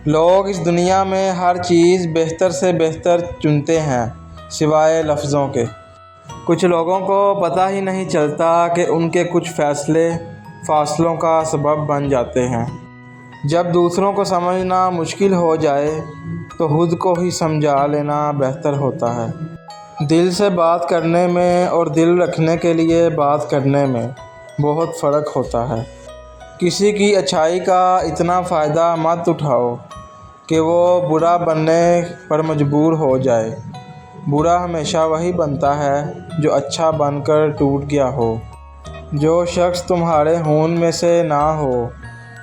لوگ اس دنیا میں ہر چیز بہتر سے بہتر چنتے ہیں سوائے لفظوں کے۔ کچھ لوگوں کو پتہ ہی نہیں چلتا کہ ان کے کچھ فیصلے فاصلوں کا سبب بن جاتے ہیں۔ جب دوسروں کو سمجھنا مشکل ہو جائے تو خود کو ہی سمجھا لینا بہتر ہوتا ہے۔ دل سے بات کرنے میں اور دل رکھنے کے لیے بات کرنے میں بہت فرق ہوتا ہے۔ کسی کی اچھائی کا اتنا فائدہ مت اٹھاؤ کہ وہ برا بننے پر مجبور ہو جائے۔ برا ہمیشہ وہی بنتا ہے جو اچھا بن کر ٹوٹ گیا ہو۔ جو شخص تمہارے خون میں سے نہ ہو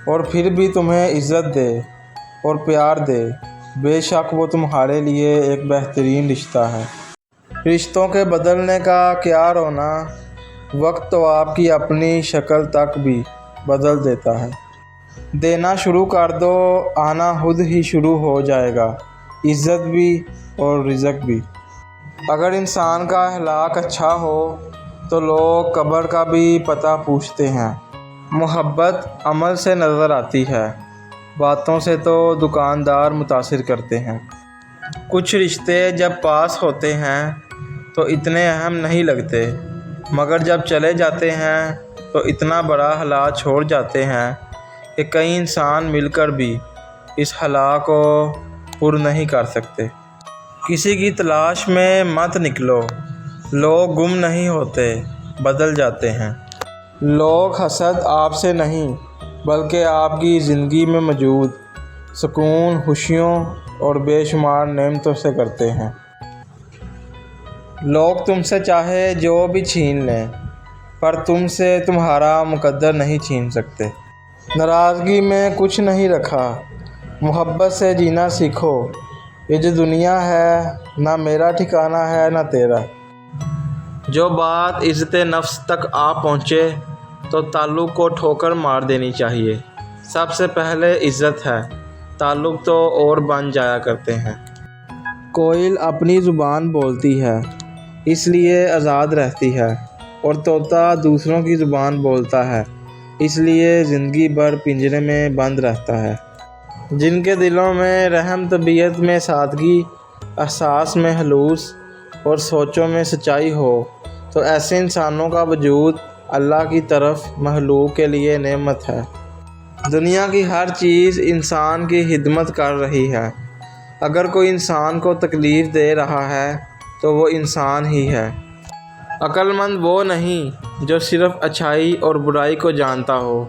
اور پھر بھی تمہیں عزت دے اور پیار دے، بے شک وہ تمہارے لیے ایک بہترین رشتہ ہے۔ رشتوں کے بدلنے کا کیا رونا، وقت تو آپ کی اپنی شکل تک بھی بدل دیتا ہے۔ دینا شروع کر دو، آنا خود ہی شروع ہو جائے گا، عزت بھی اور رزق بھی۔ اگر انسان کا اخلاق اچھا ہو تو لوگ قبر کا بھی پتہ پوچھتے ہیں۔ محبت عمل سے نظر آتی ہے، باتوں سے تو دکاندار متاثر کرتے ہیں۔ کچھ رشتے جب پاس ہوتے ہیں تو اتنے اہم نہیں لگتے، مگر جب چلے جاتے ہیں تو اتنا بڑا خلا چھوڑ جاتے ہیں کہ کئی انسان مل کر بھی اس خلا کو پر نہیں کر سکتے۔ کسی کی تلاش میں مت نکلو، لوگ گم نہیں ہوتے، بدل جاتے ہیں۔ لوگ حسد آپ سے نہیں بلکہ آپ کی زندگی میں موجود سکون، خوشیوں اور بے شمار نعمتوں سے کرتے ہیں۔ لوگ تم سے چاہے جو بھی چھین لیں پر تم سے تمہارا مقدر نہیں چھین سکتے۔ ناراضگی میں کچھ نہیں رکھا، محبت سے جینا سیکھو۔ یہ جو دنیا ہے نہ میرا ٹھکانہ ہے نہ تیرا۔ جو بات عزت نفس تک آ پہنچے تو تعلق کو ٹھوکر مار دینی چاہیے۔ سب سے پہلے عزت ہے، تعلق تو اور بن جایا کرتے ہیں۔ کوئل اپنی زبان بولتی ہے اس لیے آزاد رہتی ہے، اور طوطا دوسروں کی زبان بولتا ہے اس لیے زندگی بھر پنجرے میں بند رہتا ہے۔ جن کے دلوں میں رحم، طبیعت میں سادگی، احساس میں خلوص اور سوچوں میں سچائی ہو تو ایسے انسانوں کا وجود اللہ کی طرف مخلوق کے لیے نعمت ہے۔ دنیا کی ہر چیز انسان کی خدمت کر رہی ہے۔ اگر کوئی انسان کو تکلیف دے رہا ہے تو وہ انسان ہی ہے۔ عقل مند وہ نہیں جو صرف اچھائی اور برائی کو جانتا ہو،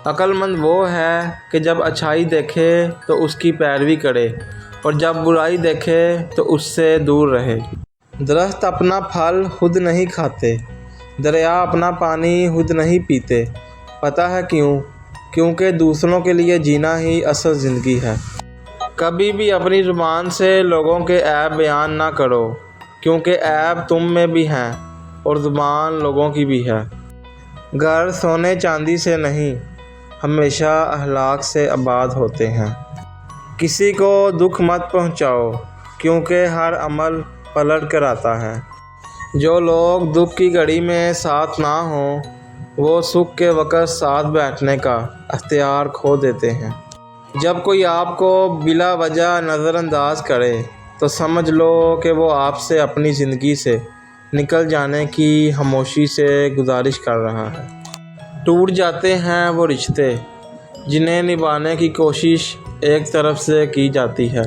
عقل مند وہ ہے کہ جب اچھائی دیکھے تو اس کی پیروی کرے اور جب برائی دیکھے تو اس سے دور رہے۔ درخت اپنا پھل خود نہیں کھاتے، دریا اپنا پانی خود نہیں پیتے۔ پتہ ہے کیوں؟ کیونکہ دوسروں کے لیے جینا ہی اصل زندگی ہے۔ کبھی بھی اپنی زبان سے لوگوں کے عیب بیان نہ کرو، کیونکہ عیب تم میں بھی ہیں اور زبان لوگوں کی بھی ہے۔ گھر سونے چاندی سے نہیں، ہمیشہ اخلاق سے آباد ہوتے ہیں۔ کسی کو دکھ مت پہنچاؤ، کیونکہ ہر عمل پلٹ کر آتا ہے۔ جو لوگ دکھ کی گھڑی میں ساتھ نہ ہوں وہ سکھ کے وقت ساتھ بیٹھنے کا اختیار کھو دیتے ہیں۔ جب کوئی آپ کو بلا وجہ نظر انداز کرے تو سمجھ لو کہ وہ آپ سے اپنی زندگی سے نکل جانے کی خاموشی سے گزارش کر رہا ہے۔ ٹوٹ جاتے ہیں وہ رشتے جنہیں نبھانے کی کوشش ایک طرف سے کی جاتی ہے۔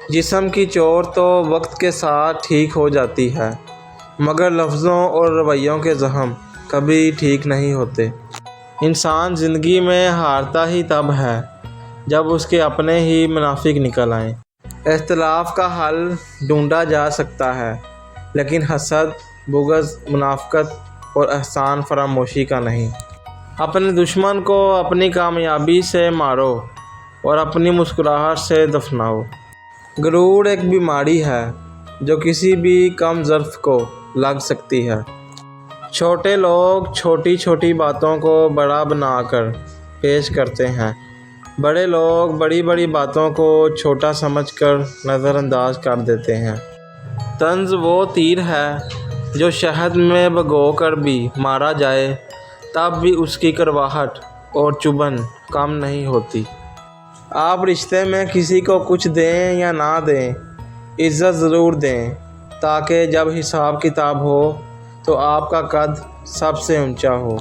جسم کی چوٹ تو وقت کے ساتھ ٹھیک ہو جاتی ہے، مگر لفظوں اور رویوں کے زخم کبھی ٹھیک نہیں ہوتے۔ انسان زندگی میں ہارتا ہی تب ہے جب اس کے اپنے ہی منافق نکل آئیں۔ اختلاف کا حل ڈھونڈا جا سکتا ہے، لیکن حسد، بغض، منافقت اور احسان فراموشی کا نہیں۔ اپنے دشمن کو اپنی کامیابی سے مارو اور اپنی مسکراہٹ سے دفناؤ۔ غرور ایک بیماری ہے جو کسی بھی کم ظرف کو لگ سکتی ہے۔ چھوٹے لوگ چھوٹی چھوٹی باتوں کو بڑا بنا کر پیش کرتے ہیں، بڑے لوگ بڑی بڑی باتوں کو چھوٹا سمجھ کر نظر انداز کر دیتے ہیں۔ طنز وہ تیر ہے جو شہد میں بھگو کر بھی مارا جائے تب بھی اس کی کڑواہٹ اور چبھن کم نہیں ہوتی۔ آپ رشتے میں کسی کو کچھ دیں یا نہ دیں، عزت ضرور دیں، تاکہ جب حساب کتاب ہو تو آپ کا قد سب سے اونچا ہو۔